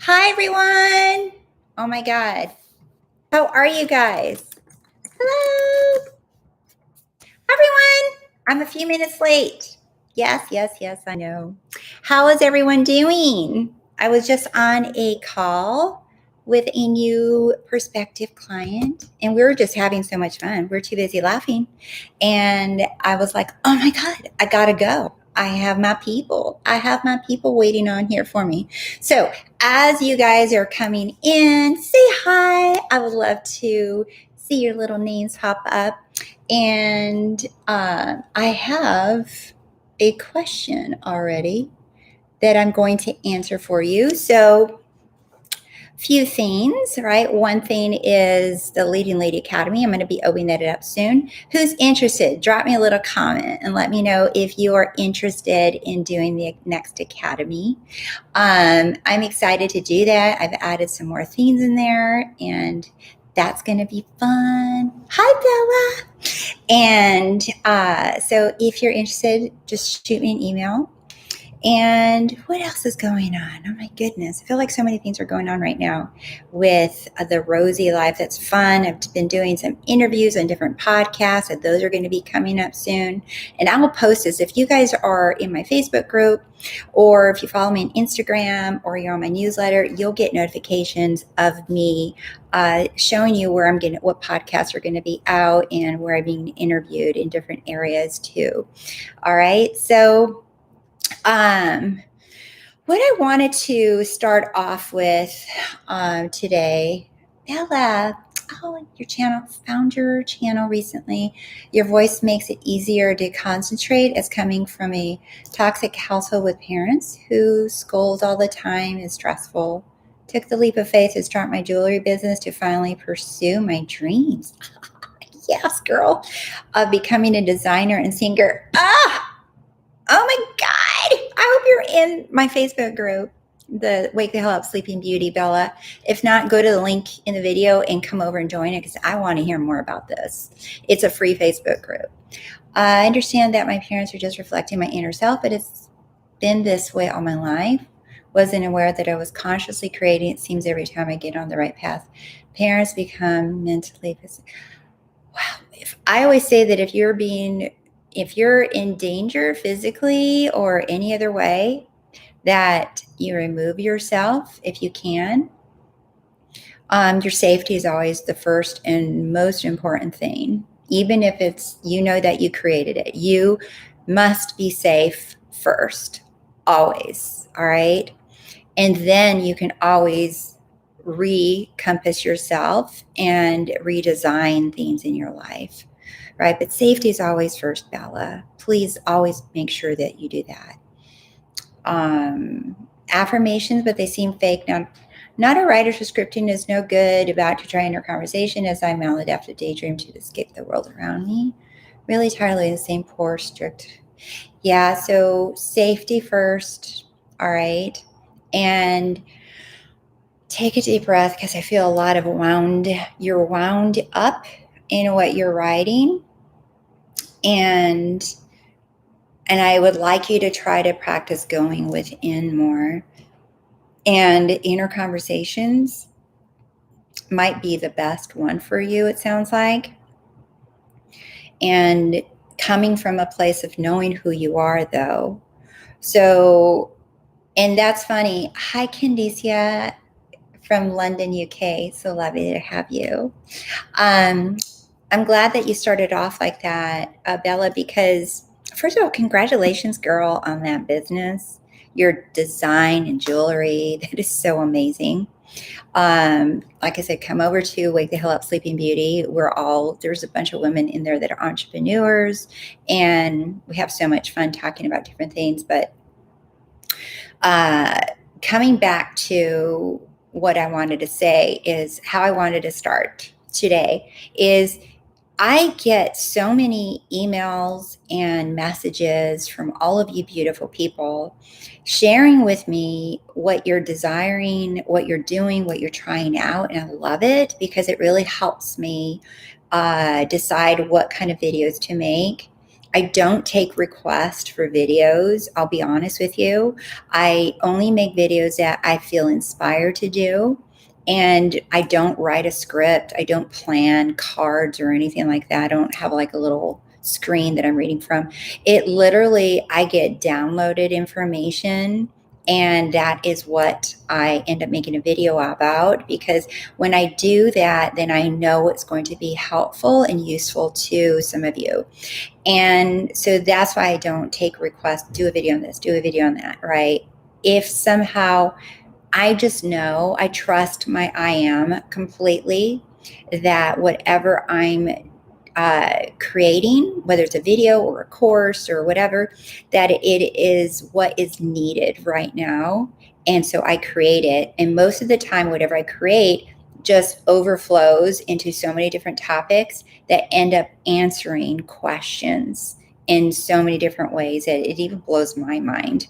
Hi, everyone. Oh my God. How are you guys? Hello, everyone. I'm a few minutes late. Yes, I know. How is everyone doing? I was just on a call with a new prospective client, and we were just having so much fun. We're too busy laughing. And I was like, oh my God, I gotta go. I have my people. I have my people waiting on here for me. So, as you guys are coming in, say hi. I would love to see your little names pop up. And I have a question already that I'm going to answer for you. So, few things, right? One thing is the Leading Lady Academy. I'm going to be opening that up soon. Who's interested? Drop me a little comment and let me know if you are interested in doing the next academy. I'm excited to do that. I've added some more themes in there, and that's going to be fun. Hi, Bella. And so if you're interested, just shoot me an email. And what else is going on? Oh my goodness. I feel like so many things are going on right now with the ROSEY Life. That's fun. I've been doing some interviews on different podcasts, and those are going to be coming up soon. And I will post this. If you guys are in my Facebook group, or if you follow me on Instagram, or you're on my newsletter, you'll get notifications of me showing you where I'm getting, what podcasts are going to be out, and where I'm being interviewed in different areas too. All right. So, what I wanted to start off with today, Bella, found your channel recently. Your voice makes it easier to concentrate as coming from a toxic household with parents who scold all the time, is stressful. Took the leap of faith to start my jewelry business to finally pursue my dreams. Yes, girl, of becoming a designer and singer. Oh my God. I hope you're in my Facebook group, the Wake the Hell Up Sleeping Beauty, Bella. If not, go to the link in the video and come over and join it, because I want to hear more about this. It's a free Facebook group. I understand that my parents are just reflecting my inner self, but it's been this way all my life. Wasn't aware that I was consciously creating. It seems every time I get on the right path, parents become mentally. Wow. I always say that if you're in danger physically or any other way, that you remove yourself if you can. Your safety is always the first and most important thing. Even if it's, that you created it, you must be safe first, always. All right. And then you can always recompass yourself and redesign things in your life. Right. But safety is always first, Bella. Please always make sure that you do that. Affirmations, but they seem fake. Now, not a writer, so scripting is no good. About to try inner conversation as I maladaptive to daydream to escape the world around me. Really tired of the same poor, strict. Yeah, so safety first. All right. And take a deep breath, because I feel a lot of you're wound up in what you're writing. And I would like you to try to practice going within more. And inner conversations might be the best one for you, it sounds like. And coming from a place of knowing who you are, though. So, and that's funny. Hi, Candicia from London, UK. So lovely to have you. I'm glad that you started off like that, Bella, because first of all, congratulations, girl, on that business. Your design and jewelry, that is so amazing. Like I said, come over to Wake the Hell Up Sleeping Beauty. There's a bunch of women in there that are entrepreneurs, and we have so much fun talking about different things. But coming back to what I wanted to say is how I wanted to start today is I get so many emails and messages from all of you beautiful people sharing with me what you're desiring, what you're doing, what you're trying out. And I love it because it really helps me decide what kind of videos to make I don't take requests for videos. I'll be honest with you. I only make videos that I feel inspired to do. And I don't write a script. I don't plan cards or anything like that. I don't have like a little screen that I'm reading from. It literally, I get downloaded information, and that is what I end up making a video about, because when I do that, then I know it's going to be helpful and useful to some of you. And so that's why I don't take requests, do a video on this, do a video on that, right? If somehow I just know, I trust my I am completely, that whatever I'm creating, whether it's a video or a course or whatever, that it is what is needed right now. And so I create it. And most of the time, whatever I create just overflows into so many different topics that end up answering questions in so many different ways that it even blows my mind.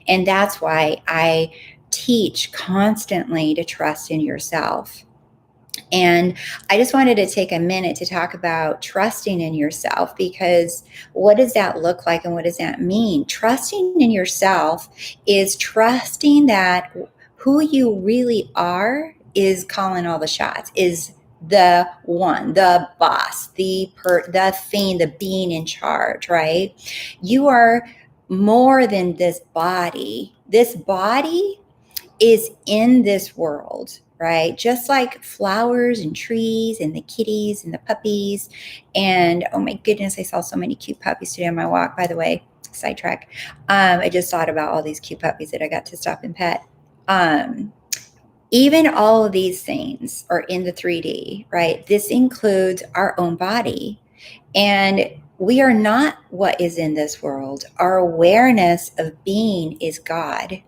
And that's why I teach constantly to trust in yourself. And I just wanted to take a minute to talk about trusting in yourself, because what does that look like and what does that mean? Trusting in yourself is trusting that who you really are is calling all the shots, is the one, the boss, the thing, the being in charge, right? You are more than this body. This body is in this world, right? Just like flowers and trees and the kitties and the puppies. And oh my goodness, I saw so many cute puppies today on my walk, by the way, sidetrack. I just thought about all these cute puppies that I got to stop and pet. Even all of these things are in the 3D, right? This includes our own body. And we are not what is in this world. Our awareness of being is God.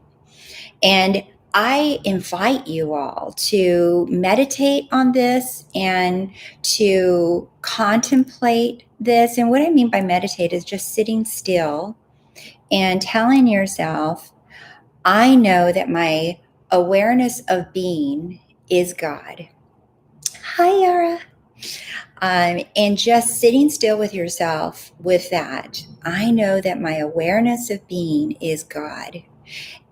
And I invite you all to meditate on this and to contemplate this. And what I mean by meditate is just sitting still and telling yourself, I know that my awareness of being is God. Hi, Yara. And just sitting still with yourself with that, I know that my awareness of being is God.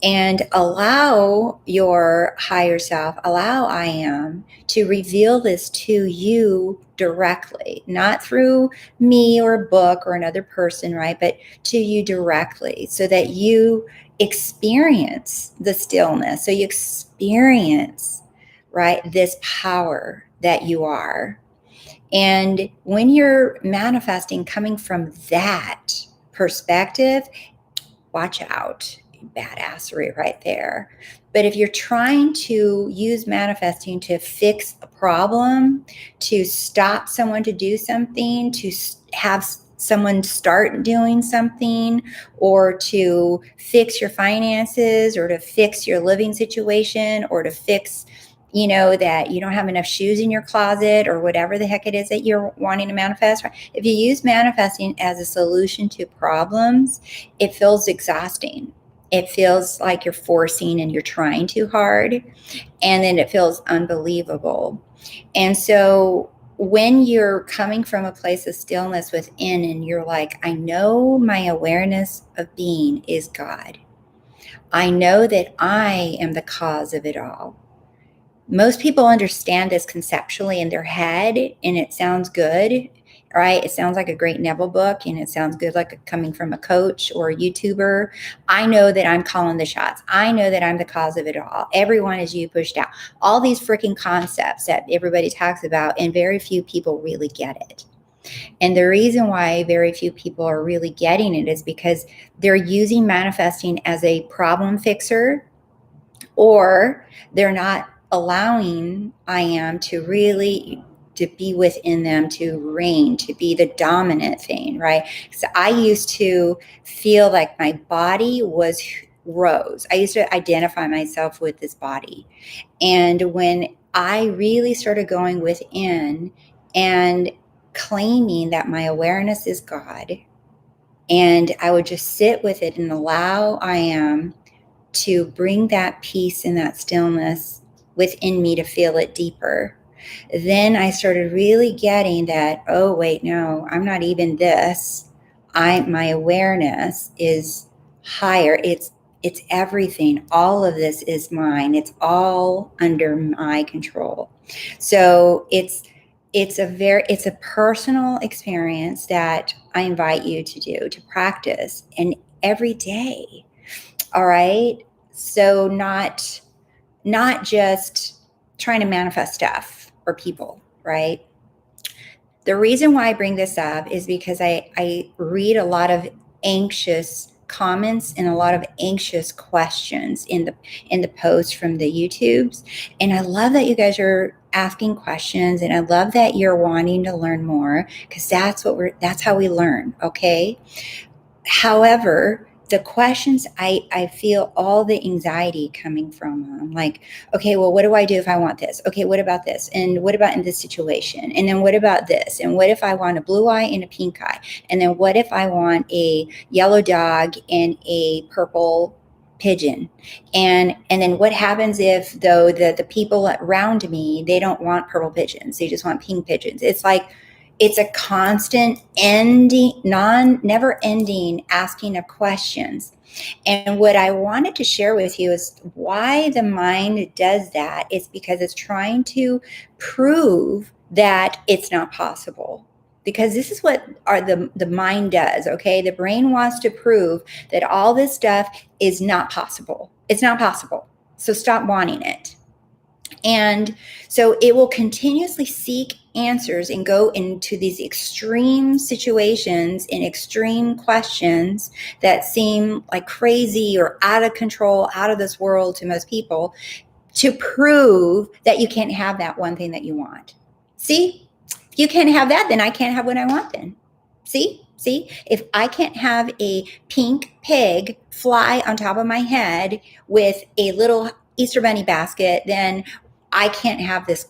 And allow your higher self, allow I am to reveal this to you directly, not through me or a book or another person, right? But to you directly, so that you experience the stillness. So you experience, right, this power that you are. And when you're manifesting coming from that perspective, watch out. Badassery right there. But if you're trying to use manifesting to fix a problem, to stop someone to do something, to have someone start doing something, or to fix your finances, or to fix your living situation, or to fix, that you don't have enough shoes in your closet, or whatever the heck it is that you're wanting to manifest. If you use manifesting as a solution to problems, it feels exhausting. It feels like you're forcing and you're trying too hard, and then it feels unbelievable. And so when you're coming from a place of stillness within and you're like, I know my awareness of being is God. I know that I am the cause of it all. Most people understand this conceptually in their head, and it sounds good, right? It sounds like a great Neville book, and it sounds good like coming from a coach or a YouTuber. I know that I'm calling the shots. I know that I'm the cause of it all. Everyone is you pushed out. All these freaking concepts that everybody talks about, and very few people really get it. And the reason why very few people are really getting it is because they're using manifesting as a problem fixer, or they're not allowing I am to really to be within them, to reign, to be the dominant thing, right? So I used to feel like my body was Rose. I used to identify myself with this body. And when I really started going within and claiming that my awareness is God, and I would just sit with it and allow I am to bring that peace and that stillness within me to feel it deeper. Then I started really getting that, oh, wait, no, I'm not even this. my awareness is higher. It's everything. All of this is mine. It's all under my control. So it's a personal experience that I invite you to do, to practice, and every day. All right. So not just trying to manifest stuff or people, right? The reason why I bring this up is because I read a lot of anxious comments and a lot of anxious questions in the posts from the YouTubes. And I love that you guys are asking questions, and I love that you're wanting to learn more, because that's how we learn, okay? However, the questions, I feel all the anxiety coming from them. Like, okay, well, what do I do if I want this? Okay, what about this? And what about in this situation? And then what about this? And what if I want a blue eye and a pink eye? And then what if I want a yellow dog and a purple pigeon? And then what happens if, though, the people around me, they don't want purple pigeons, they just want pink pigeons? It's like, it's a constant never ending asking of questions. And what I wanted to share with you is why the mind does that. It's because it's trying to prove that it's not possible. Because this is what the mind does, okay? The brain wants to prove that all this stuff is not possible. It's not possible. So stop wanting it. And so it will continuously seek answers and go into these extreme situations and extreme questions that seem like crazy or out of control, out of this world to most people, to prove that you can't have that one thing that you want. See? If you can't have that, then I can't have what I want then. See? If I can't have a pink pig fly on top of my head with a little Easter bunny basket, then I can't have this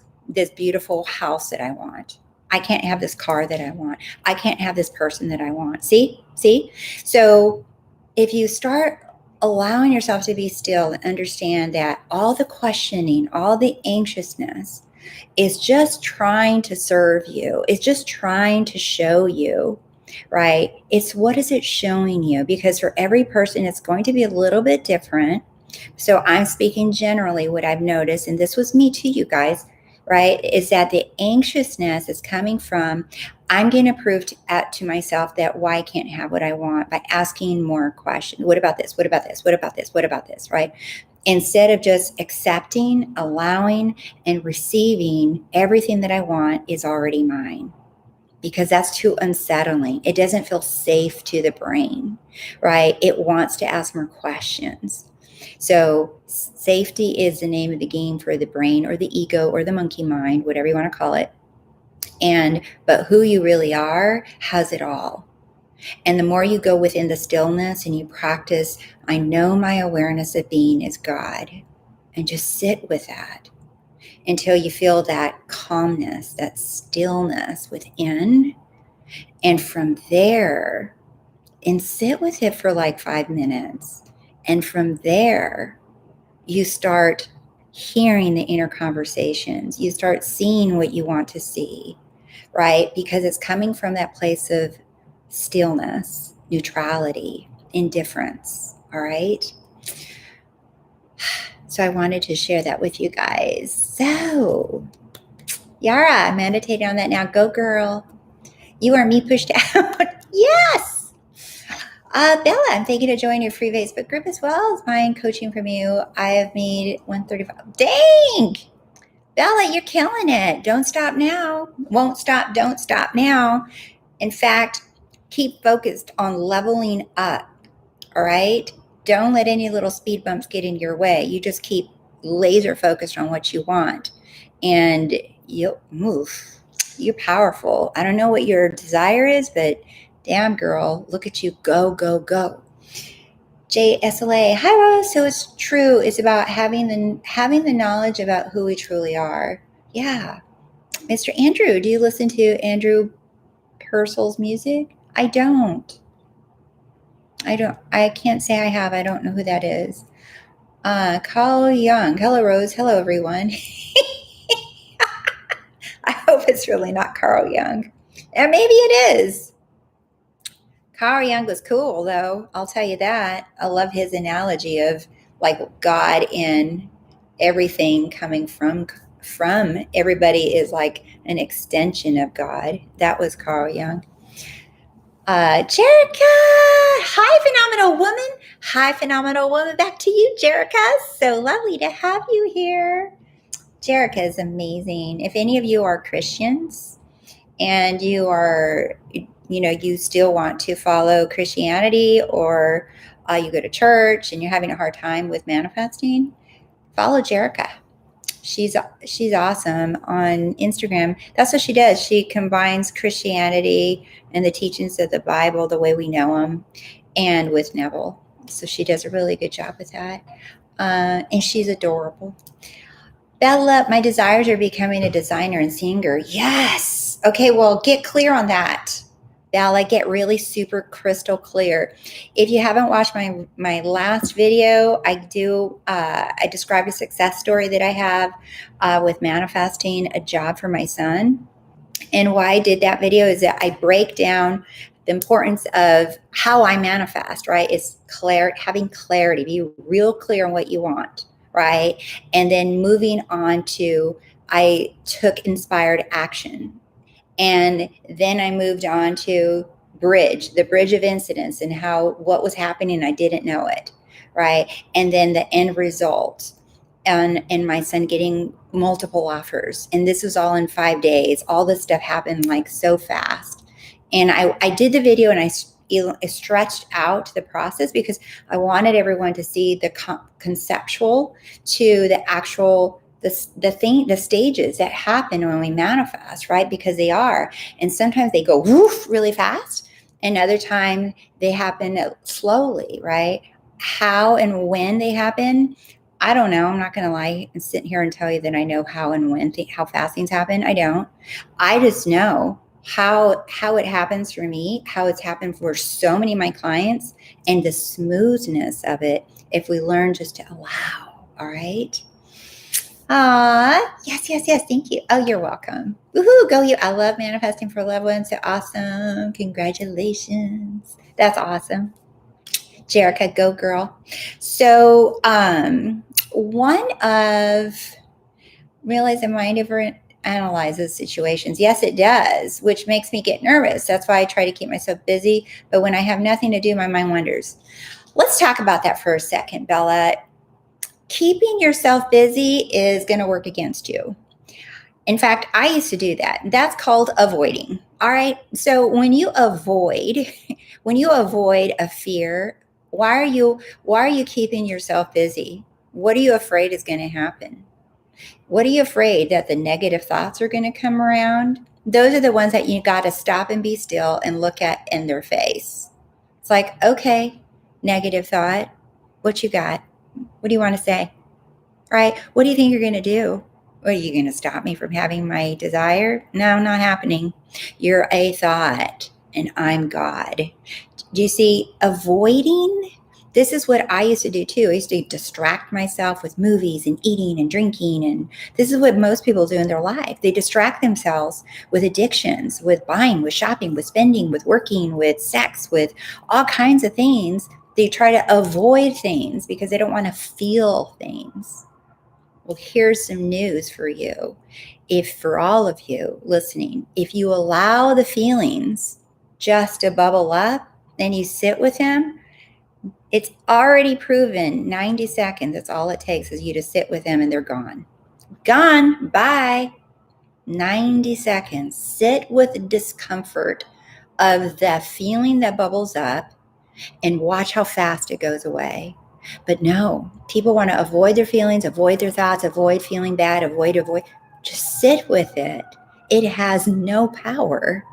beautiful house that I want. I can't have this car that I want. I can't have this person that I want. See? So if you start allowing yourself to be still and understand that all the questioning, all the anxiousness is just trying to serve you. It's just trying to show you, right? It's what is it showing you? Because for every person, it's going to be a little bit different. So I'm speaking generally what I've noticed, and this was me too, you guys, right? Is that the anxiousness is coming from, I'm going to prove to myself that why I can't have what I want by asking more questions. What about this? What about this? What about this? What about this? Right? Instead of just accepting, allowing, and receiving everything that I want is already mine. Because that's too unsettling. It doesn't feel safe to the brain, right? It wants to ask more questions. So safety is the name of the game for the brain or the ego or the monkey mind, whatever you want to call it. But who you really are has it all. And the more you go within the stillness and you practice, I know my awareness of being is God, and just sit with that until you feel that calmness, that stillness within. And from there, and sit with it for like 5 minutes. And from there, you start hearing the inner conversations. You start seeing what you want to see, right? Because it's coming from that place of stillness, neutrality, indifference, all right? So I wanted to share that with you guys. So, Yara, meditating on that now. Go, girl. You are me pushed out. Yes. Bella, I'm thinking to join your free Facebook group as well as buying coaching from you. I have made 135. Dang! Bella, you're killing it. Don't stop now. Won't stop. Don't stop now. In fact, keep focused on leveling up. All right? Don't let any little speed bumps get in your way. You just keep laser focused on what you want, and you'll move. You're powerful. I don't know what your desire is, but damn, girl, look at you. Go, go, go. JSLA, hi, Rose. So it's true. It's about having the knowledge about who we truly are. Yeah. Mr. Andrew, do you listen to Andrew Purcell's music? I don't. I can't say I have. I don't know who that is. Carl Young. Hello, Rose. Hello, everyone. I hope it's really not Carl Young. And maybe it is. Carl Jung was cool, though. I'll tell you that. I love his analogy of like God in everything coming from everybody is like an extension of God. That was Carl Jung. Jerica, hi, phenomenal woman. Hi, phenomenal woman. Back to you, Jerica. So lovely to have you here. Jerica is amazing. If any of you are Christians and you are, you still want to follow Christianity, or you go to church and you're having a hard time with manifesting, follow Jerica. She's awesome on Instagram. That's what she does. She combines Christianity and the teachings of the Bible, the way we know them, and with Neville. So she does a really good job with that. And she's adorable. Bella, my desires are becoming a designer and singer. Yes. Okay, well, get clear on that. Bella, get really super crystal clear. If you haven't watched my last video, I described a success story that I have with manifesting a job for my son. And why I did that video is that I break down the importance of how I manifest, right? It's having clarity, be real clear on what you want, right? And then moving on to, I took inspired action. And then I moved on to the bridge of incidents, and what was happening, I didn't know it, right? And then the end result, and my son getting multiple offers. And this was all in 5 days. All this stuff happened like so fast. And I did the video, and I stretched out the process because I wanted everyone to see the conceptual to the actual the stages that happen when we manifest, right? Because they are. And sometimes they go woof really fast, and other time they happen slowly, right? How and when they happen, I don't know. I'm not going to lie and sit here and tell you that I know how and when, how fast things happen. I don't. I just know how it happens for me, how it's happened for so many of my clients, and the smoothness of it if we learn just to allow. All right. Yes. Thank you. Oh, you're welcome. Woohoo, go you. I love manifesting for loved ones. So awesome. Congratulations. That's awesome. Jerica, go girl. So realize the mind never analyzes situations. Yes, it does, which makes me get nervous. That's why I try to keep myself busy. But when I have nothing to do, my mind wanders. Let's talk about that for a second, Bella. Keeping yourself busy is going to work against you. In fact, I used to do that. That's called avoiding. All right. So when you avoid a fear, why are you keeping yourself busy? What are you afraid is going to happen? What are you afraid that the negative thoughts are going to come around? Those are the ones that you got to stop and be still and look at in their face. It's like, okay, negative thought, what you got? What do you want to say? Right? What do you think you're going to do? What, are you going to stop me from having my desire? No, not happening. You're a thought, and I'm God. Do you see, avoiding? This is what I used to do too. I used to distract myself with movies and eating and drinking. And this is what most people do in their life. They distract themselves with addictions, with buying, with shopping, with spending, with working, with sex, with all kinds of things. They try to avoid things because they don't want to feel things. Well, here's some news for you. For all of you listening, if you allow the feelings just to bubble up, then you sit with them, it's already proven 90 seconds. That's all it takes is you to sit with them and they're gone. Gone. Bye. 90 seconds. Sit with the discomfort of the feeling that bubbles up and watch how fast it goes away. But no, people want to avoid their feelings, avoid their thoughts, avoid feeling bad, avoid. Just sit with it. It has no power.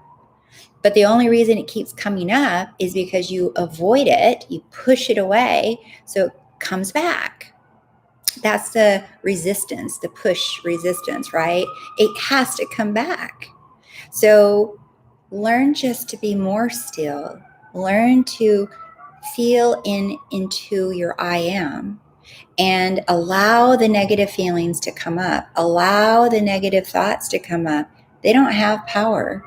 But the only reason it keeps coming up is because you avoid it, you push it away, so it comes back. That's the resistance, the push resistance, right? It has to come back. So learn just to be more still. Learn to feel into your I am, and allow the negative feelings to come up. Allow the negative thoughts to come up. They don't have power.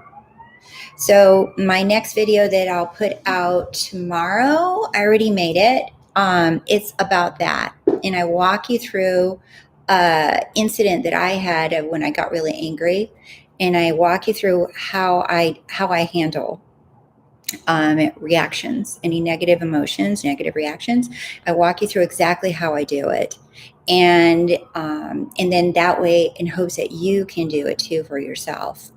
So my next video that I'll put out tomorrow, I already made it. It's about that. And I walk you through an incident that I had of when I got really angry. And I walk you through how I handle reactions, any negative emotions, negative reactions. I walk you through exactly how I do it. And then that way, in hopes that you can do it too for yourself.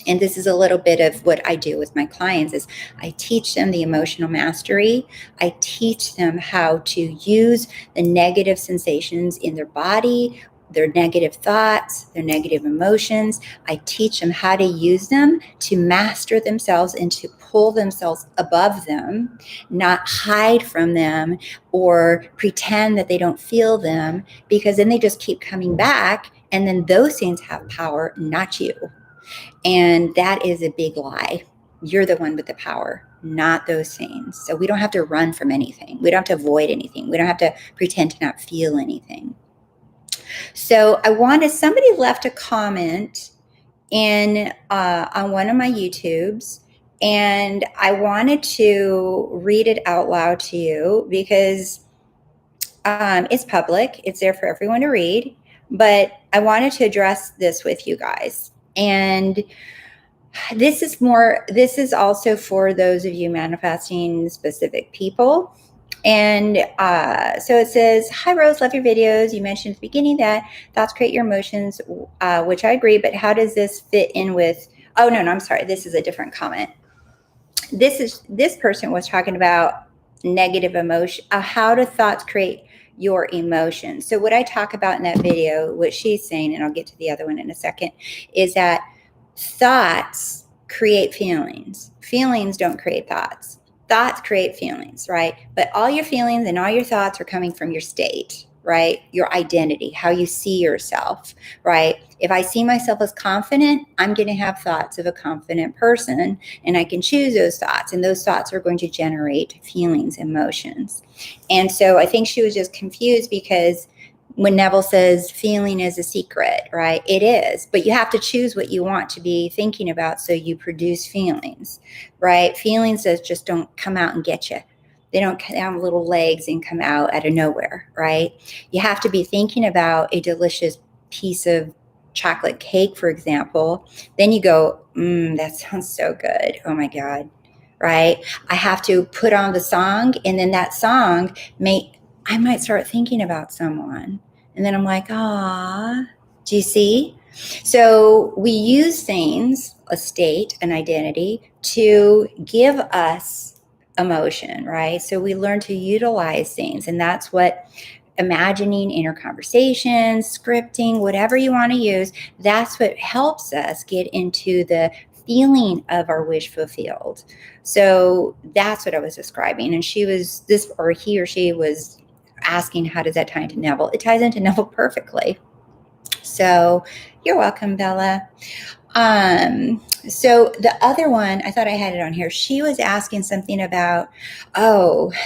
And this is a little bit of what I do with my clients is I teach them the emotional mastery. I teach them how to use the negative sensations in their body, their negative thoughts, their negative emotions. I teach them how to use them to master themselves and to pull themselves above them, not hide from them or pretend that they don't feel them, because then they just keep coming back. And then those things have power, not you. And that is a big lie. You're the one with the power, not those things. So we don't have to run from anything. We don't have to avoid anything. We don't have to pretend to not feel anything. So somebody left a comment on one of my YouTubes, and I wanted to read it out loud to you because it's public. It's there for everyone to read. But I wanted to address this with you guys. And this is also for those of you manifesting specific people. And so it says, "Hi Rose, love your videos. You mentioned at the beginning that thoughts create your emotions, which I agree, but how does this fit in with," oh no, I'm sorry, this is a different comment. This person was talking about negative emotion, how do thoughts create your emotions. So what I talk about in that video, what she's saying, and I'll get to the other one in a second, is that thoughts create feelings. Feelings don't create thoughts. Thoughts create feelings, right? But all your feelings and all your thoughts are coming from your state, right? Your identity, how you see yourself, right? If I see myself as confident, I'm going to have thoughts of a confident person, and I can choose those thoughts, and those thoughts are going to generate feelings, emotions. And so I think she was just confused because when Neville says feeling is a secret, right? It is, but you have to choose what you want to be thinking about so you produce feelings, right? Feelings that just don't come out and get you. They don't have little legs and come out of nowhere, right? You have to be thinking about a delicious piece of chocolate cake, for example. Then you go, that sounds so good. Oh my God, right? I have to put on the song, and then that song I might start thinking about someone. And then I'm like, ah, do you see? So we use things, a state, an identity, to give us emotion, right? So we learn to utilize things. And that's what imagining, inner conversations, scripting, whatever you want to use, that's what helps us get into the feeling of our wish fulfilled. So that's what I was describing. And he or she was asking, how does that tie into Neville? It ties into Neville perfectly. So you're welcome, Bella. So the other one, I thought I had it on here. She was asking something about,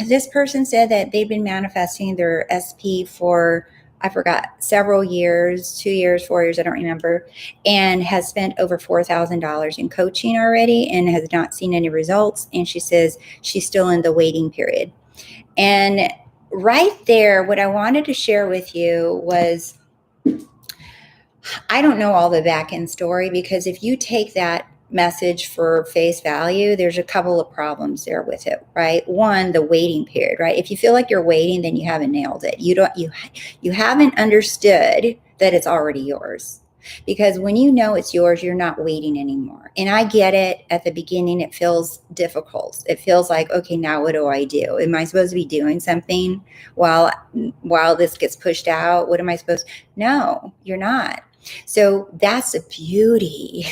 this person said that they've been manifesting their SP for, I forgot, several years, 2 years, 4 years, I don't remember, and has spent over $4,000 in coaching already and has not seen any results. And she says she's still in the waiting period. And right there, what I wanted to share with you was, I don't know all the back end story, because if you take that message for face value, there's a couple of problems there with it, right? One, the waiting period, right? If you feel like you're waiting, then you haven't nailed it. You haven't understood that it's already yours. Because when you know it's yours, you're not waiting anymore. And I get it. At the beginning, it feels difficult. It feels like, okay, now what do I do? Am I supposed to be doing something while this gets pushed out? What am I supposed to? No, you're not. So that's the beauty,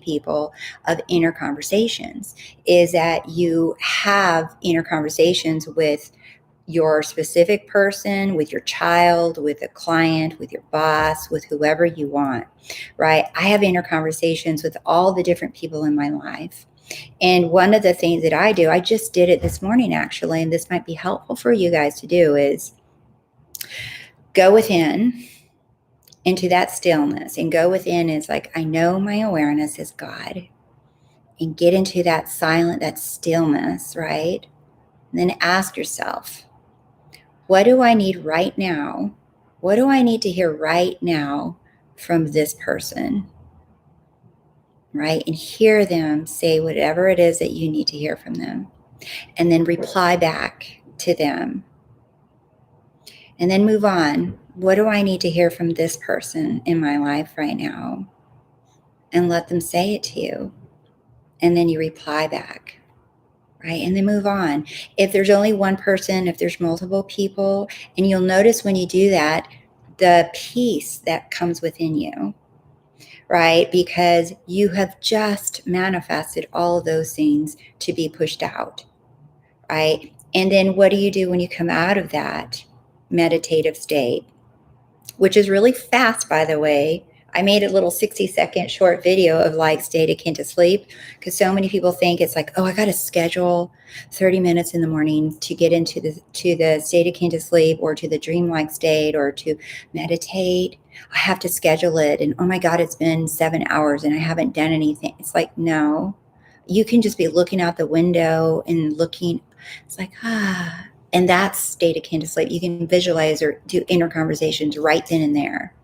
people, of inner conversations, is that you have inner conversations with your specific person, with your child, with a client, with your boss, with whoever you want, right? I have inner conversations with all the different people in my life. And one of the things that I do, I just did it this morning actually, and this might be helpful for you guys to do, is go within into that stillness, and go within is like, I know my awareness is God. and get into that silent, that stillness, right? And then ask yourself, what do I need right now? What do I need to hear right now from this person? Right? And hear them say whatever it is that you need to hear from them. And then reply back to them. And then move on. What do I need to hear from this person in my life right now? And let them say it to you. And then you reply back. Right? And then move on. If there's only one person, if there's multiple people, and you'll notice when you do that, the peace that comes within you, right? Because you have just manifested all of those things to be pushed out, right? And then what do you do when you come out of that meditative state, which is really fast, by the way? I made a little 60-second short video of like state akin to sleep, because so many people think it's like, oh, I got to schedule 30 minutes in the morning to get into the state akin to sleep, or to the dreamlike state, or to meditate. I have to schedule it. And oh my God, it's been 7 hours and I haven't done anything. It's like, no, you can just be looking out the window and looking. It's like, and that's state akin to sleep. You can visualize or do inner conversations right then and there.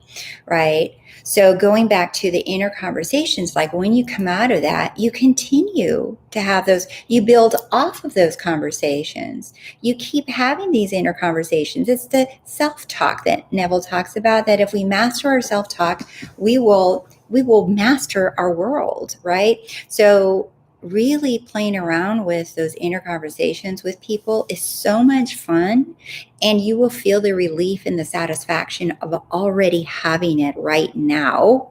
Right? So going back to the inner conversations, like when you come out of that, you continue to have those, you build off of those conversations. You keep having these inner conversations. It's the self-talk that Neville talks about, that if we master our self-talk, we will master our world, right? So really playing around with those inner conversations with people is so much fun, and you will feel the relief and the satisfaction of already having it right now,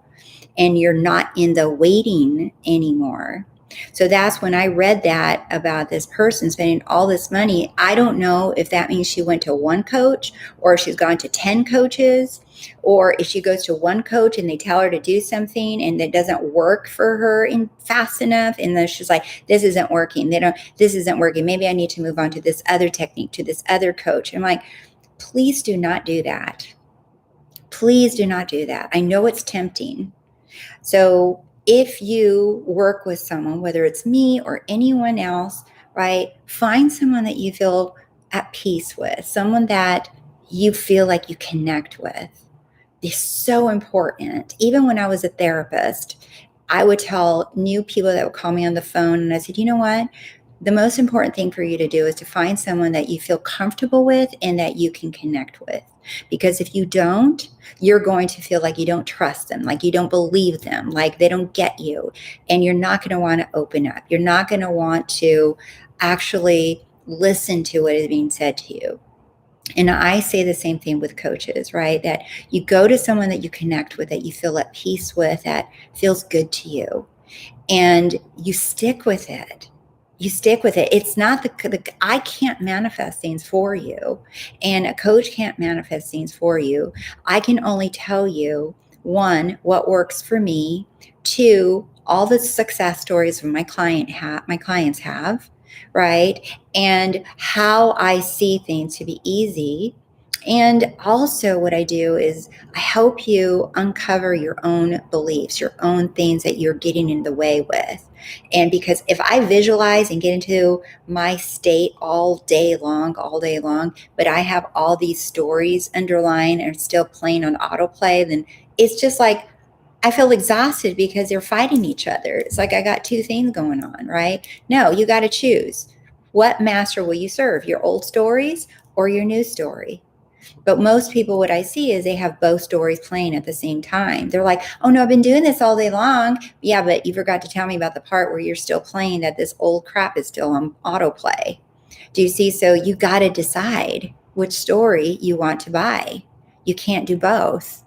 and you're not in the waiting anymore. So that's when I read that about this person spending all this money. I don't know if that means she went to one coach, or if she's gone to 10 coaches, or if she goes to one coach and they tell her to do something and it doesn't work for her fast enough. And then she's like, this isn't working. This isn't working. Maybe I need to move on to this other technique, to this other coach. I'm like, please do not do that. Please do not do that. I know it's tempting. So if you work with someone, whether it's me or anyone else, right, find someone that you feel at peace with, someone that you feel like you connect with. It's so important. Even when I was a therapist, I would tell new people that would call me on the phone, and I said, you know what? The most important thing for you to do is to find someone that you feel comfortable with and that you can connect with. Because if you don't, you're going to feel like you don't trust them, like you don't believe them, like they don't get you. And you're not going to want to open up. You're not going to want to actually listen to what is being said to you. And I say the same thing with coaches, right? That you go to someone that you connect with, that you feel at peace with, that feels good to you, and you stick with it. You stick with it. It's not I can't manifest things for you, and a coach can't manifest things for you. I can only tell you, one, what works for me, two, all the success stories my clients have, right? And how I see things to be easy. And also what I do is I help you uncover your own beliefs, your own things that you're getting in the way with. And because if I visualize and get into my state all day long, but I have all these stories underlying and still playing on autoplay, then it's just like I feel exhausted because they're fighting each other. It's like I got two things going on, right? No, you got to choose. What master will you serve? Your old stories or your new story? But most people, what I see is they have both stories playing at the same time. They're like, oh no, I've been doing this all day long. Yeah, but you forgot to tell me about the part where you're still playing, that this old crap is still on autoplay. Do you see? So you got to decide which story you want to buy. You can't do both.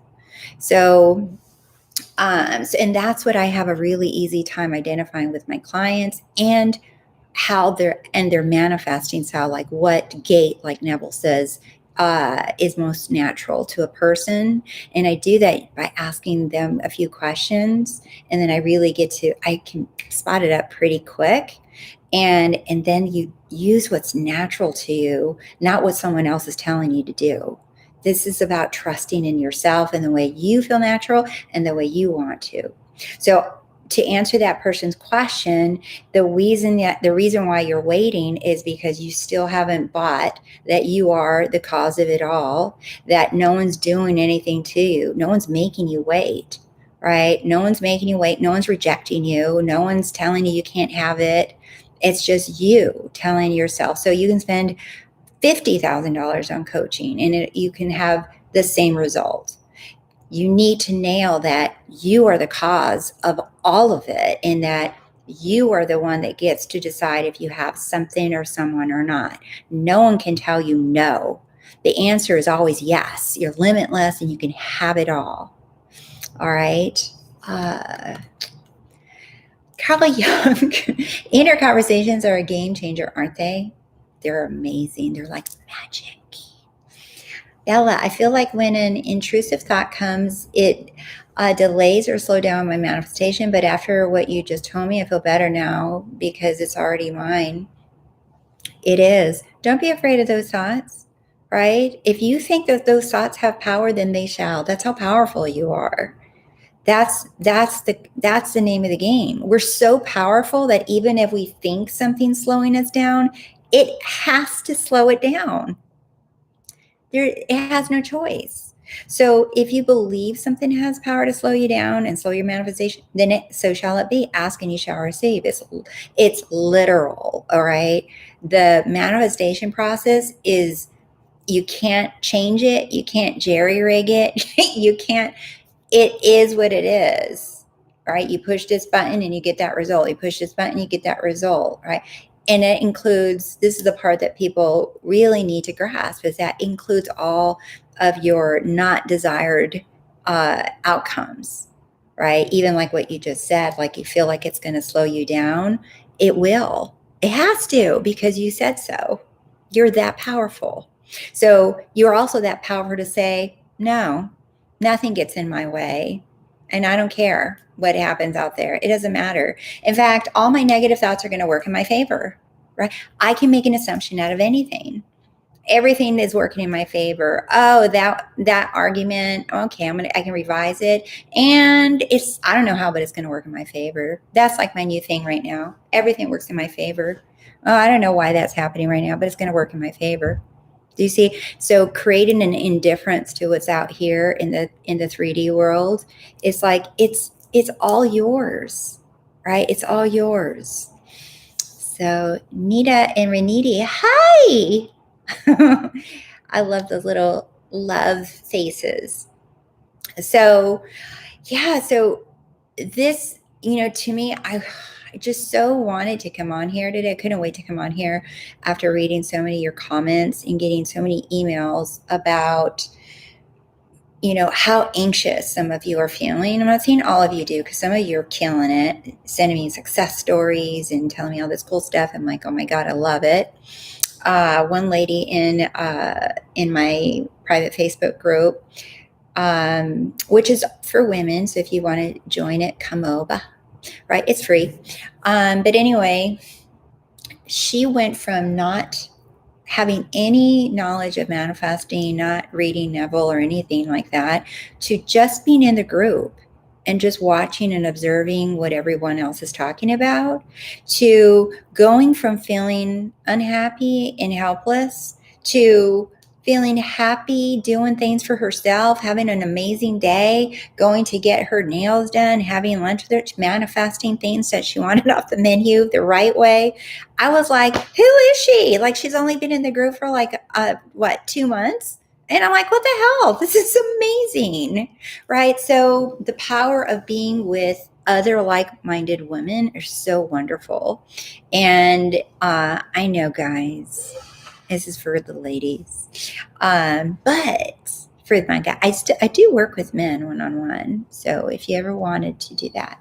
And that's what I have a really easy time identifying with my clients, and how they're manifesting style, like what gate, like Neville says, is most natural to a person. And I do that by asking them a few questions, and then I can spot it up pretty quick. And then you use what's natural to you, not what someone else is telling you to do. This is about trusting in yourself and the way you feel natural and the way you want to. So to answer that person's question, the reason why you're waiting is because you still haven't bought that you are the cause of it all, that no one's doing anything to you. No one's making you wait, right? No one's making you wait. No one's rejecting you. No one's telling you can't have it. It's just you telling yourself. So you can spend $50,000 on coaching and you can have the same result. You need to nail that you are the cause of all of it, and that you are the one that gets to decide if you have something or someone or not. No one can tell you no. The answer is always yes. You're limitless and you can have it all. All right. Carla Young, inner conversations are a game changer, aren't they? They're amazing. They're like magic. Bella, I feel like when an intrusive thought comes, it delays or slow down my manifestation. But after what you just told me, I feel better now because it's already mine. It is. Don't be afraid of those thoughts, right? If you think that those thoughts have power, then they shall. That's how powerful you are. That's the name of the game. We're so powerful that even if we think something's slowing us down, it has to slow it down. It has no choice. So if you believe something has power to slow you down and slow your manifestation, then so shall it be. Ask and you shall receive. It's literal, all right? The manifestation process is, you can't change it. You can't jerry-rig it. It is what it is, right? You push this button and you get that result. You push this button, you get that result, right? And it includes, this is the part that people really need to grasp, is that includes all of your not desired outcomes, right? Even like what you just said, like you feel like it's going to slow you down. It will. It has to, because you said so. You're that powerful. So you're also that powerful to say, no, nothing gets in my way. And I don't care what happens out there. It doesn't matter. In fact, all my negative thoughts are going to work in my favor, right? I can make an assumption out of anything. Everything is working in my favor. Oh, that argument. Okay, I can revise it. And I don't know how, but it's going to work in my favor. That's like my new thing right now. Everything works in my favor. Oh, I don't know why that's happening right now, but it's going to work in my favor. Do you see? So creating an indifference to what's out here in the 3D world, it's like it's all yours, right? It's all yours. So Nita and Reniti, hi. I love those little love faces. So yeah, so this, to me, I just so wanted to come on here today. I couldn't wait to come on here after reading so many of your comments and getting so many emails about, how anxious some of you are feeling. I'm not saying all of you do, because some of you are killing it, sending me success stories and telling me all this cool stuff. I'm like, oh my God, I love it. One lady in my private Facebook group, which is for women. So if you want to join it, come over. Right? It's free. But anyway, she went from not having any knowledge of manifesting, not reading Neville or anything like that, to just being in the group and just watching and observing what everyone else is talking about, to going from feeling unhappy and helpless to feeling happy, doing things for herself, having an amazing day, going to get her nails done, having lunch with her, manifesting things that she wanted off the menu the right way. I was like, who is she? Like, she's only been in the group for 2 months? And I'm like, what the hell? This is amazing, right? So the power of being with other like-minded women is so wonderful. And I know, guys, this is for the ladies. But for my guy, I do work with men one-on-one. So if you ever wanted to do that.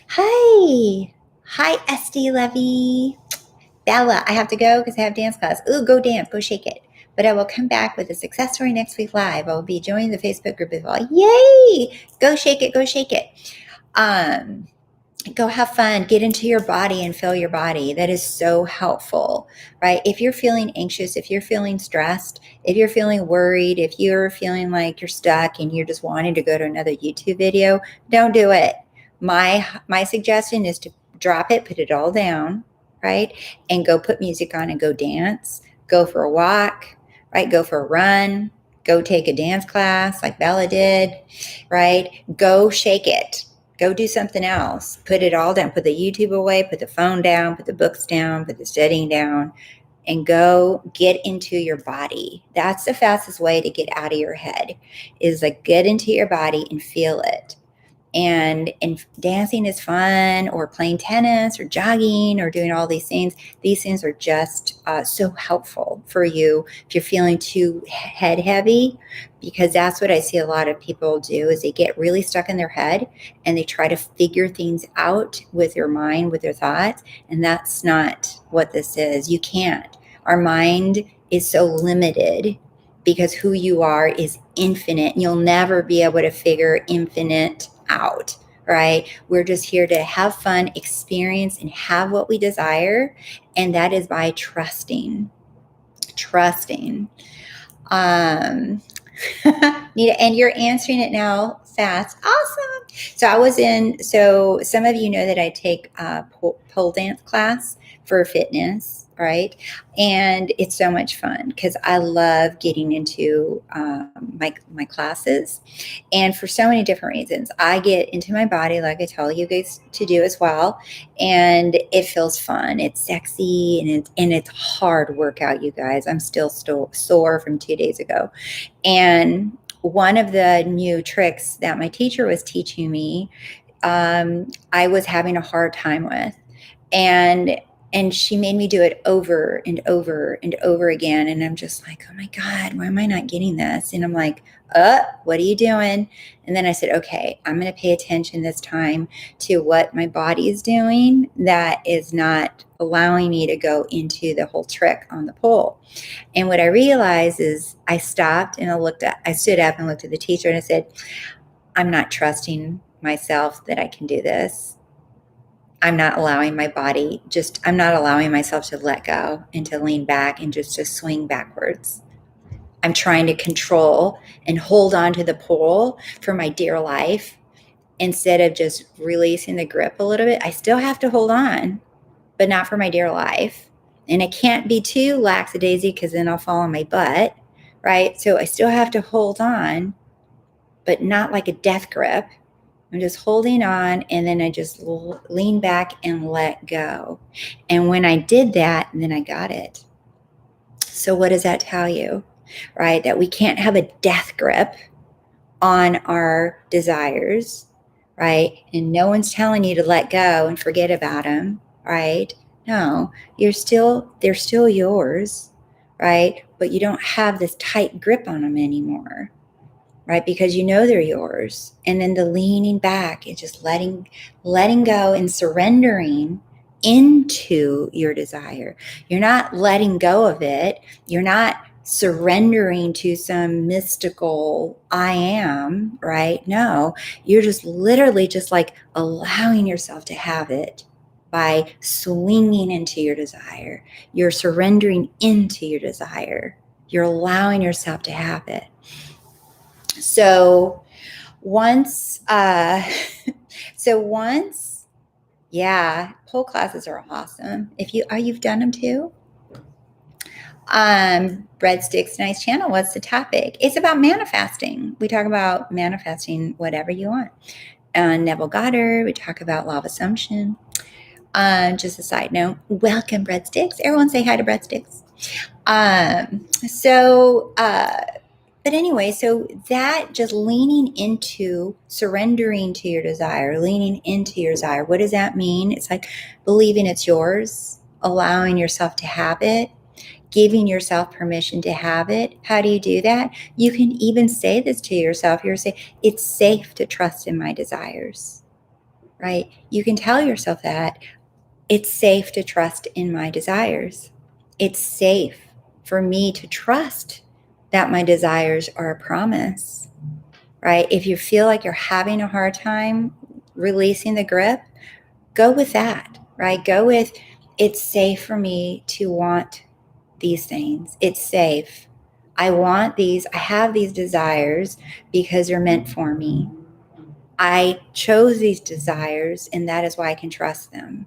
Hi, Esty Levy. Bella, I have to go because I have dance class. Ooh, go dance, go shake it. But I will come back with a success story next week live. I will be joining the Facebook group as well. Yay! Go shake it, go shake it. Go have fun, get into your body and feel your body. That is so helpful, right? If you're feeling anxious, if you're feeling stressed, if you're feeling worried, if you're feeling like you're stuck and you're just wanting to go to another YouTube video, don't do it. my suggestion is to drop it, put it all down, right? And go put music on and go dance, go for a walk, right? Go for a run, go take a dance class like Bella did, right? Go shake it. Go do something else. Put it all down. Put the YouTube away, put the phone down, put the books down, put the studying down, and go get into your body. That's the fastest way to get out of your head, is like get into your body and feel it. And dancing is fun, or playing tennis or jogging or doing all these things. These things are just so helpful for you if you're feeling too head heavy, because that's what I see a lot of people do, is they get really stuck in their head and they try to figure things out with their mind, with their thoughts. And that's not what this is. You can't. Our mind is so limited because who you are is infinite. You'll never be able to figure infinite out, right? We're just here to have fun, experience, and have what we desire. And that is by trusting. Nita, and you're answering it now fast. Awesome. So some of you know that I take a pole dance class for fitness, right? And it's so much fun because I love getting into my classes, and for so many different reasons. I get into my body, like I tell you guys to do as well, and it feels fun. It's sexy, and it's hard workout, you guys. I'm still sore from 2 days ago. And one of the new tricks that my teacher was teaching me, I was having a hard time with. And she made me do it over and over and over again. And I'm just like, oh my God, why am I not getting this? And I'm like, what are you doing? And then I said, okay, I'm going to pay attention this time to what my body is doing that is not allowing me to go into the whole trick on the pole. And what I realized is I stopped and I stood up and looked at the teacher and I said, I'm not trusting myself that I can do this. I'm not allowing I'm not allowing myself to let go and to lean back and just to swing backwards. I'm trying to control and hold on to the pole for my dear life instead of just releasing the grip a little bit. I still have to hold on, but not for my dear life. And I can't be too lackadaisy because then I'll fall on my butt, right? So I still have to hold on, but not like a death grip. I'm just holding on, and then I just lean back and let go. And when I did that, then I got it. So what does that tell you, right? That we can't have a death grip on our desires, right? And no one's telling you to let go and forget about them, right? No, they're still yours, right? But you don't have this tight grip on them anymore, right? Because you know they're yours. And then the leaning back is just letting go and surrendering into your desire. You're not letting go of it. You're not surrendering to some mystical I am, right? No, you're just literally just like allowing yourself to have it by swinging into your desire. You're surrendering into your desire. You're allowing yourself to have it. So once, yeah, pole classes are awesome. You've done them too? Breadsticks Nice Channel. What's the topic? It's about manifesting. We talk about manifesting whatever you want. Neville Goddard. We talk about law of assumption. Just a side note. Welcome, Breadsticks. Everyone say hi to Breadsticks. But anyway, so that just leaning into surrendering to your desire, leaning into your desire. What does that mean? It's like believing it's yours, allowing yourself to have it, giving yourself permission to have it. How do you do that? You can even say this to yourself. You're saying, it's safe to trust in my desires, right? You can tell yourself that it's safe to trust in my desires. It's safe for me to trust that my desires are a promise, right? If you feel like you're having a hard time releasing the grip, go with that, right? Go with, it's safe for me to want these things. It's safe. I want these, I have these desires because they're meant for me. I chose these desires, and that is why I can trust them.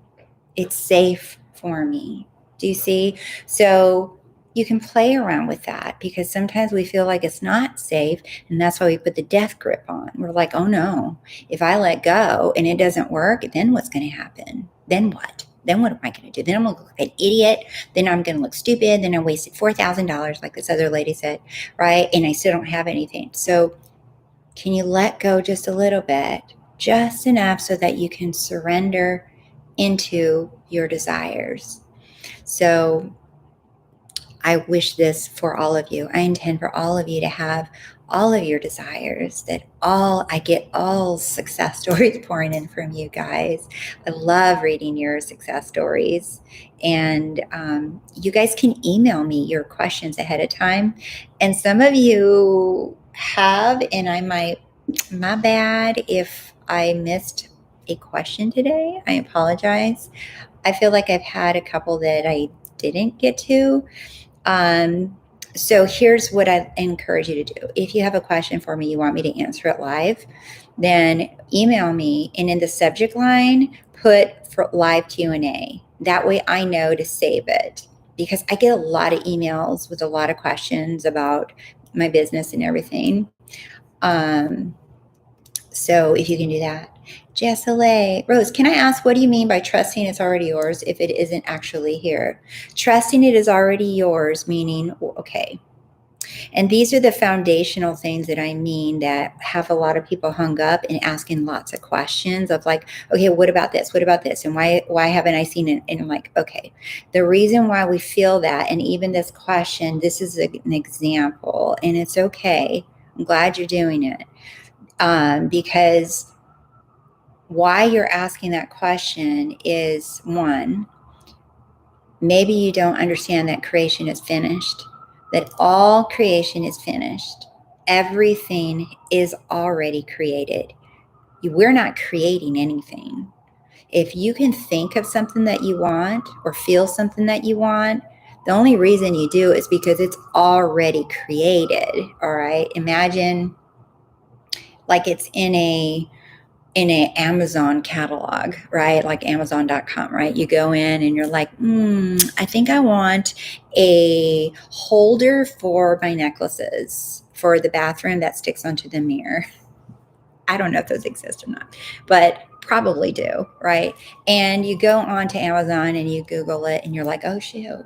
It's safe for me. Do you see? So you can play around with that, because sometimes we feel like it's not safe, and that's why we put the death grip on. We're like, oh no, if I let go and it doesn't work, then what's going to happen? Then what? Then what am I going to do? Then I'm going to look like an idiot. Then I'm going to look stupid. Then I wasted $4,000, like this other lady said, right? And I still don't have anything. So can you let go just a little bit, just enough so that you can surrender into your desires? So I wish this for all of you. I intend for all of you to have all of your desires, I get all success stories pouring in from you guys. I love reading your success stories. And you guys can email me your questions ahead of time. And some of you have, and my bad if I missed a question today. I apologize. I feel like I've had a couple that I didn't get to. So here's what I encourage you to do. If you have a question for me, you want me to answer it live, then email me, and in the subject line, put for live Q&A. That way I know to save it, because I get a lot of emails with a lot of questions about my business and everything. So if you can do that. Jessale, Rose, can I ask, what do you mean by trusting it's already yours if it isn't actually here? Trusting it is already yours, meaning, okay. And these are the foundational things that I mean that have a lot of people hung up and asking lots of questions of like, okay, what about this? What about this? And why haven't I seen it? And I'm like, okay, the reason why we feel that, and even this question, this is an example, and it's okay. I'm glad you're doing it. Because why you're asking that question is, one, maybe you don't understand that creation is finished, that all creation is finished. Everything is already created. We're not creating anything. If you can think of something that you want or feel something that you want, the only reason you do is because it's already created. All right. Imagine like it's in a Amazon catalog, right? Like Amazon.com, right? You go in and you're like, I think I want a holder for my necklaces for the bathroom that sticks onto the mirror. I don't know if those exist or not, but probably do, right? And you go on to Amazon and you Google it and you're like, oh shoot,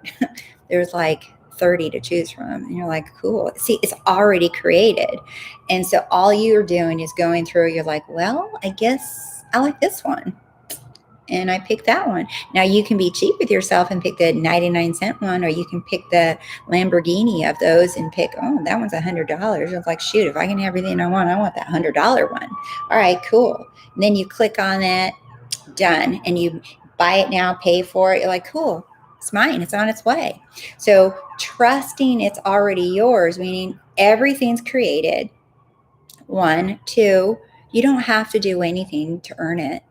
there's like 30 to choose from. And you're like, cool. See, it's already created. And so all you're doing is going through, you're like, well, I guess I like this one. And I picked that one. Now you can be cheap with yourself and pick the 99-cent one, or you can pick the Lamborghini of those and pick, oh, that one's $100. It's like, shoot, if I can have everything I want that $100 one. All right, cool. And then you click on that, done. And you buy it now, pay for it. You're like, cool, it's mine. It's on its way. So trusting it's already yours, meaning everything's created. 1, 2, you don't have to do anything to earn it.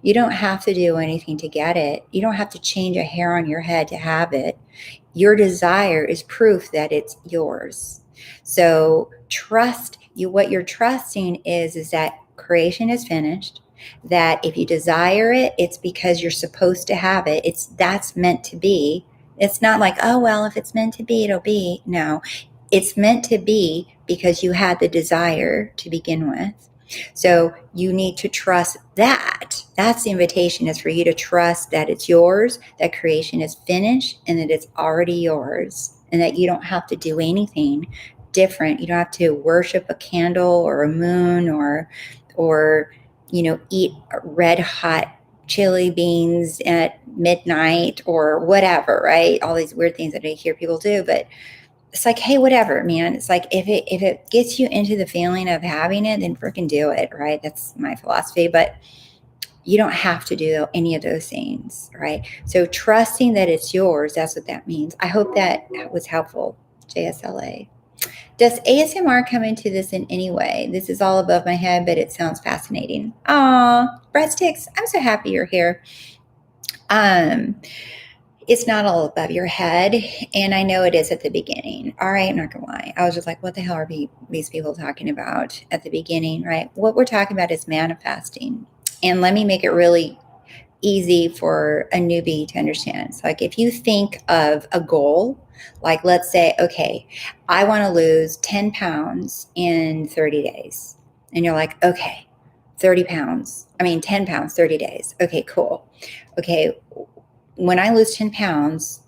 You don't have to do anything to get it. You don't have to change a hair on your head to have it. Your desire is proof that it's yours. So trust you. What you're trusting is that creation is finished, that if you desire it, it's because you're supposed to have it. That's meant to be. It's not like, oh, well, if it's meant to be, it'll be. No, it's meant to be because you had the desire to begin with. So you need to trust that. That's the invitation, is for you to trust that it's yours, that creation is finished, and that it's already yours, and that you don't have to do anything different. You don't have to worship a candle or a moon or eat red hot chili beans at midnight or whatever, right? All these weird things that I hear people do, but it's like, hey, whatever, man. It's like, if it gets you into the feeling of having it, then freaking do it, right? That's my philosophy. But you don't have to do any of those things, right? So trusting that it's yours, that's what that means. I hope that was helpful, JSLA. Does ASMR come into this in any way? This is all above my head, but it sounds fascinating. Aw, breadsticks, I'm so happy you're here. It's not all above your head. And I know it is at the beginning. All right, I'm not gonna lie. I was just like, what the hell are these people talking about at the beginning, right? What we're talking about is manifesting. And let me make it really easy for a newbie to understand. So like if you think of a goal, like let's say, okay, I want to lose 10 pounds in 30 days. And you're like, okay, 10 pounds, 30 days. Okay, cool. Okay, when I lose 10 pounds,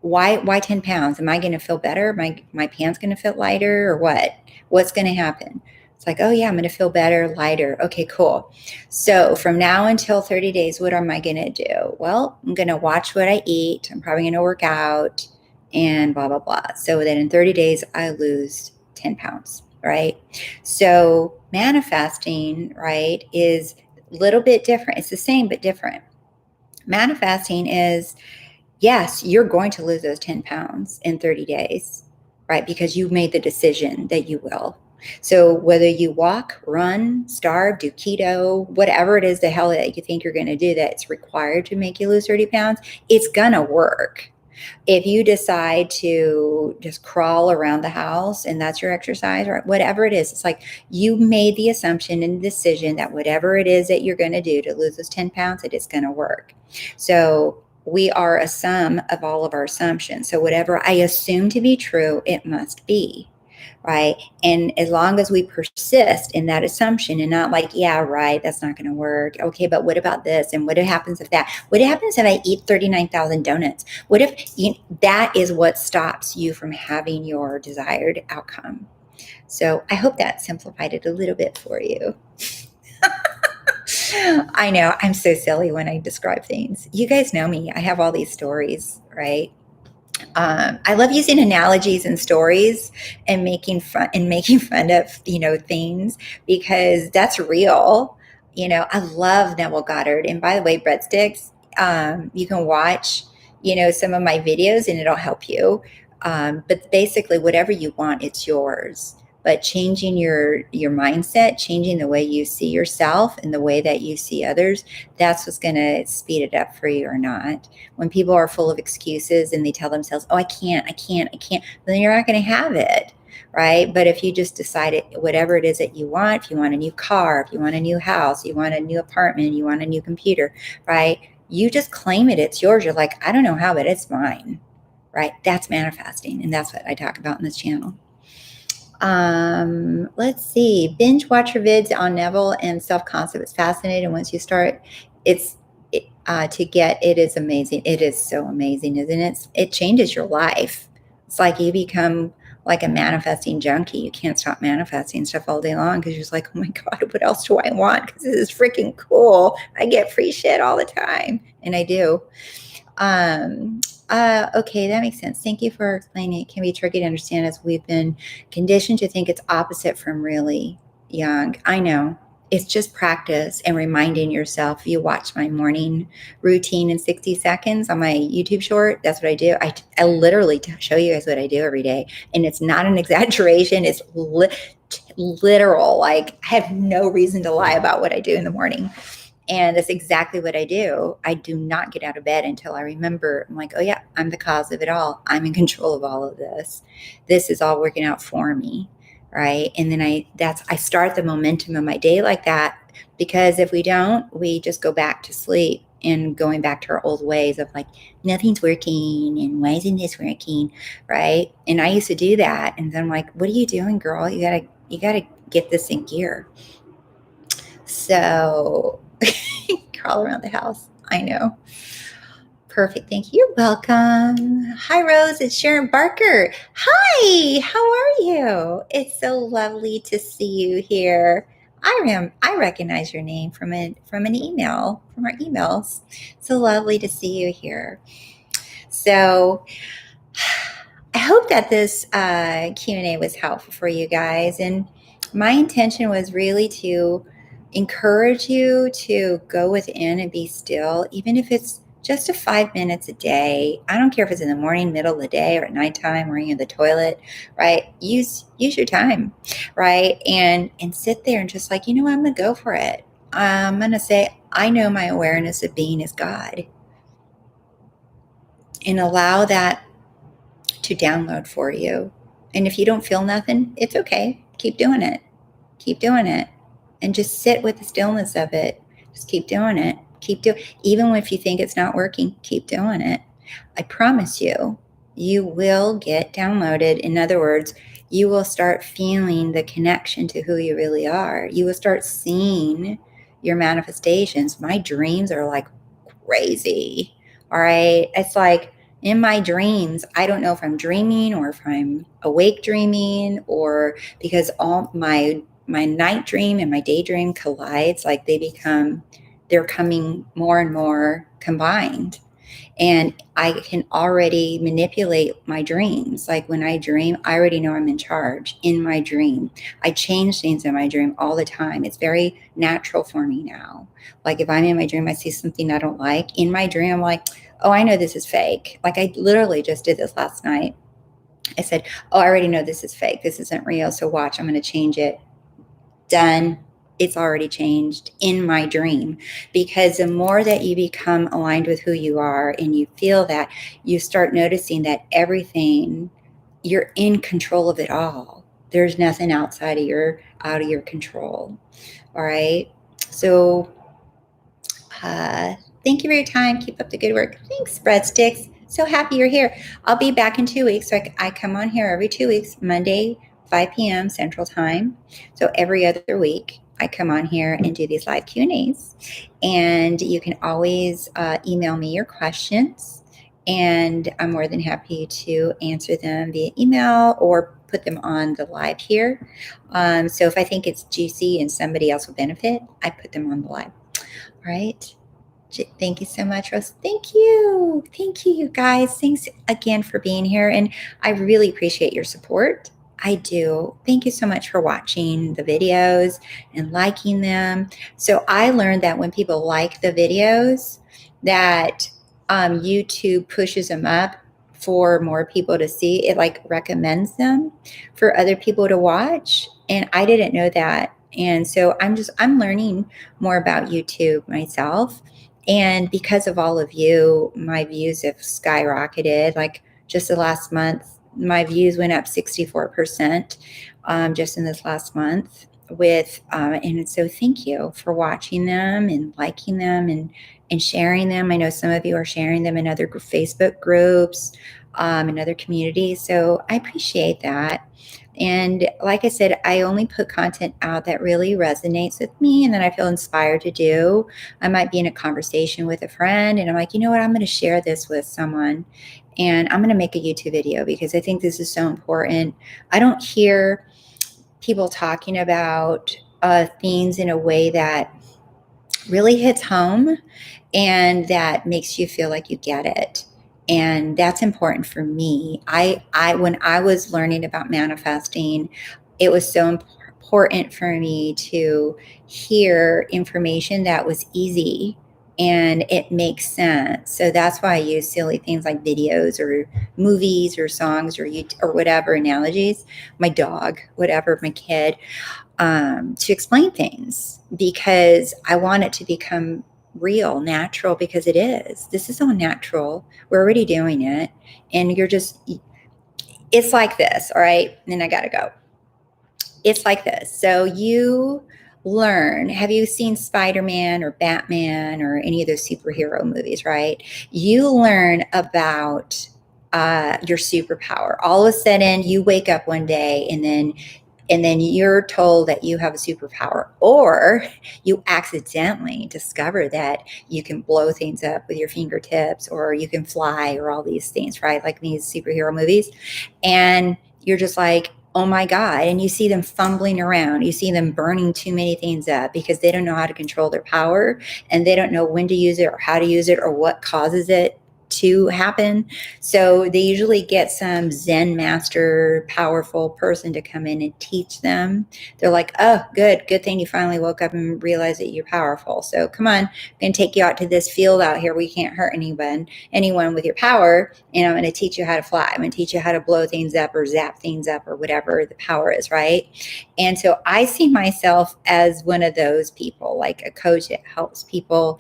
why 10 pounds? Am I going to feel better? My pants going to feel lighter or what? What's going to happen? It's like, oh yeah, I'm going to feel better, lighter. Okay, cool. So from now until 30 days, what am I going to do? Well, I'm going to watch what I eat. I'm probably going to work out and blah, blah, blah. So then in 30 days, I lose 10 pounds, right? So manifesting, right, is a little bit different. It's the same, but different. Manifesting is, yes, you're going to lose those 10 pounds in 30 days, right? Because you made the decision that you will. So whether you walk, run, starve, do keto, whatever it is the hell that you think you're going to do that's required to make you lose 30 pounds, it's going to work. If you decide to just crawl around the house and that's your exercise or whatever it is, it's like you made the assumption and decision that whatever it is that you're going to do to lose those 10 pounds, it is going to work. So we are a sum of all of our assumptions. So whatever I assume to be true, it must be. Right. And as long as we persist in that assumption and not like, yeah, right, that's not going to work. Okay, but what about this? And what happens if that? What happens if I eat 39,000 donuts? What if that is what stops you from having your desired outcome? So I hope that simplified it a little bit for you. I know I'm so silly when I describe things. You guys know me. I have all these stories, right? I love using analogies and stories and making fun of things because that's real. I love Neville Goddard. And by the way, breadsticks. You can watch some of my videos and it'll help you. But basically, whatever you want, it's yours. But changing your mindset, changing the way you see yourself and the way that you see others, that's what's going to speed it up for you or not. When people are full of excuses and they tell themselves, oh, I can't, then you're not going to have it, right? But if you just decide it, whatever it is that you want, if you want a new car, if you want a new house, you want a new apartment, you want a new computer, right? You just claim it, it's yours. You're like, I don't know how, but it's mine, right? That's manifesting. And that's what I talk about in this channel. Let's see. Binge watch her vids on Neville and self-concept. It's fascinating. Once you start, it is amazing. It is so amazing, isn't it? It changes your life. It's like you become like a manifesting junkie. You can't stop manifesting stuff all day long because you're just like, oh my God, what else do I want? Because this is freaking cool. I get free shit all the time. And I do. Okay, that makes sense. Thank you for explaining. It can be tricky to understand as we've been conditioned to think it's opposite from really young. I know. It's just practice and reminding yourself. You watch my morning routine in 60 seconds on my YouTube short. That's what I do. I literally show you guys what I do every day. And it's not an exaggeration. It's literal. Like I have no reason to lie about what I do in the morning. And that's exactly what I do. I do not get out of bed until I remember. I'm like, oh yeah, I'm the cause of it all. I'm in control of all of this. This is all working out for me, right? And then I start the momentum of my day like that, because if we don't, we just go back to sleep and going back to our old ways of like, nothing's working and why isn't this working, right? And I used to do that. And then I'm like, what are you doing, girl? You gotta get this in gear. So crawl around the house. I know. Perfect. Thank you. You're welcome. Hi, Rose. It's Sharon Barker. Hi. How are you? It's so lovely to see you here. I recognize your name from an email, from our emails. So lovely to see you here. So I hope that this Q&A was helpful for you guys. And my intention was really to encourage you to go within and be still, even if it's just 5 minutes a day. I don't care if it's in the morning, middle of the day, or at nighttime, or in the toilet, right? Use your time, right? And sit there and just like, I'm going to go for it. I'm going to say, I know my awareness of being is God. and allow that to download for you. And if you don't feel nothing, it's okay. Keep doing it. Keep doing it. And just sit with the stillness of it. Just keep doing it. Keep doing, even if you think it's not working, keep doing it. I promise you, you will get downloaded. In other words, you will start feeling the connection to who you really are. You will start seeing your manifestations. My dreams are like crazy. All right. It's like in my dreams, I don't know if I'm dreaming or if I'm awake dreaming, or because all my night dream and my daydream collides, like they're coming more and more combined. And I can already manipulate my dreams. Like when I dream, I already know I'm in charge in my dream. I change things in my dream all the time. It's very natural for me now. Like if I'm in my dream, I see something I don't like. In my dream, I'm like, oh, I know this is fake. Like I literally just did this last night. I said, oh, I already know this is fake. This isn't real. So watch, I'm going to change it. Done. It's already changed in my dream. Because the more that you become aligned with who you are and you feel that, you start noticing that everything, you're in control of it all. There's nothing out of your control. All right. So thank you for your time. Keep up the good work. Thanks, Breadsticks. So happy you're here. I'll be back in 2 weeks. So I come on here every 2 weeks, Monday, 5 p.m. Central Time. So every other week, I come on here and do these live Q&As. And you can always email me your questions. And I'm more than happy to answer them via email or put them on the live here. So if I think it's juicy and somebody else will benefit, I put them on the live. All right. Thank you so much, Rose. Thank you. Thank you, you guys. Thanks again for being here. And I really appreciate your support. I do. Thank you so much for watching the videos and liking them. So I learned that when people like the videos, that YouTube pushes them up for more people to see. It like recommends them for other people to watch. And I didn't know that. And so I'm learning more about YouTube myself. And because of all of you, my views have skyrocketed. Like just the last month, my views went up 64% just in this last month. And so thank you for watching them and liking them and sharing them. I know some of you are sharing them in other Facebook groups and other communities. So I appreciate that. And like I said, I only put content out that really resonates with me and that I feel inspired to do. I might be in a conversation with a friend and I'm like, you know what, I'm going to share this with someone and I'm going to make a YouTube video because I think this is so important. I don't hear people talking about things in a way that really hits home and that makes you feel like you get it. And that's important for me. I when I was learning about manifesting, it was so important for me to hear information that was easy and it makes sense. So that's why I use silly things like videos or movies or songs or YouTube or whatever analogies. My dog, whatever, my kid, to explain things because I want it to become real, natural, because it is. This is all natural. We're already doing it. And it's like this. All right. And then I got to go. It's like this. So you learn, have you seen Spider-Man or Batman or any of those superhero movies, right? You learn about your superpower. All of a sudden you wake up one day and then you're told that you have a superpower, or you accidentally discover that you can blow things up with your fingertips, or you can fly, or all these things, right? Like these superhero movies. And you're just like, oh my God. And you see them fumbling around. You see them burning too many things up because they don't know how to control their power and they don't know when to use it or how to use it or what causes it to happen. So they usually get some Zen master, powerful person to come in and teach them. They're like, oh, good thing you finally woke up and realized that you're powerful. So come on, I'm going to take you out to this field out here. We can't hurt anyone with your power. And I'm going to teach you how to fly. I'm going to teach you how to blow things up or zap things up or whatever the power is, right? And so I see myself as one of those people, like a coach that helps people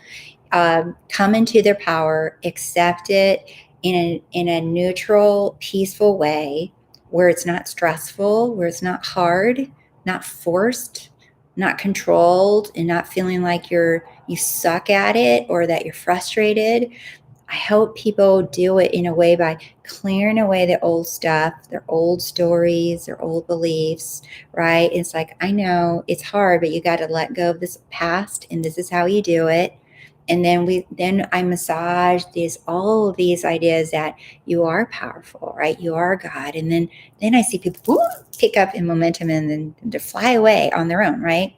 come into their power, accept it, in a neutral, peaceful way where it's not stressful, where it's not hard, not forced, not controlled, and not feeling like you suck at it or that you're frustrated. I help people do it in a way by clearing away the old stuff, their old stories, their old beliefs, right? It's like, I know it's hard, but you got to let go of this past, and this is how you do it. And then I massage all of these ideas that you are powerful, right? You are God. And then I see people pick up in momentum and then to fly away on their own, right?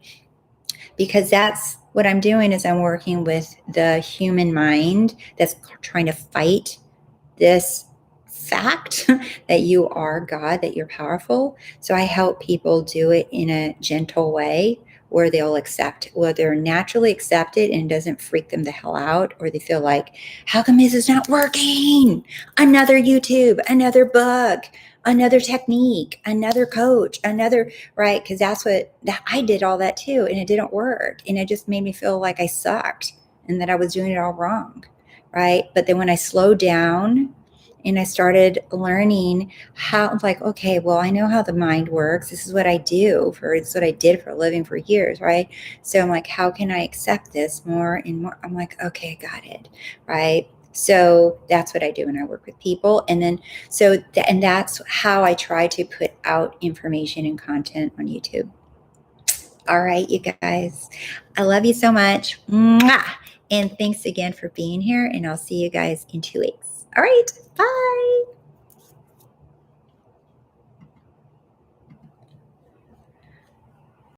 Because that's what I'm doing is I'm working with the human mind that's trying to fight this fact that you are God, that you're powerful. So I help people do it in a gentle way where they're naturally accept it and it doesn't freak them the hell out, or they feel like, how come this is not working? Another YouTube, another book, another technique, another coach, right? Because I did all that too, and it didn't work. And it just made me feel like I sucked and that I was doing it all wrong, right? But then when I slowed down and I started learning how, like, okay, well, I know how the mind works. This is what I it's what I did for a living for years, right? So I'm like, how can I accept this more and more? I'm like, okay, I got it, right? So that's what I do when I work with people. And then, and that's how I try to put out information and content on YouTube. All right, you guys, I love you so much. Mwah! And thanks again for being here. And I'll see you guys in 2 weeks. All right, bye.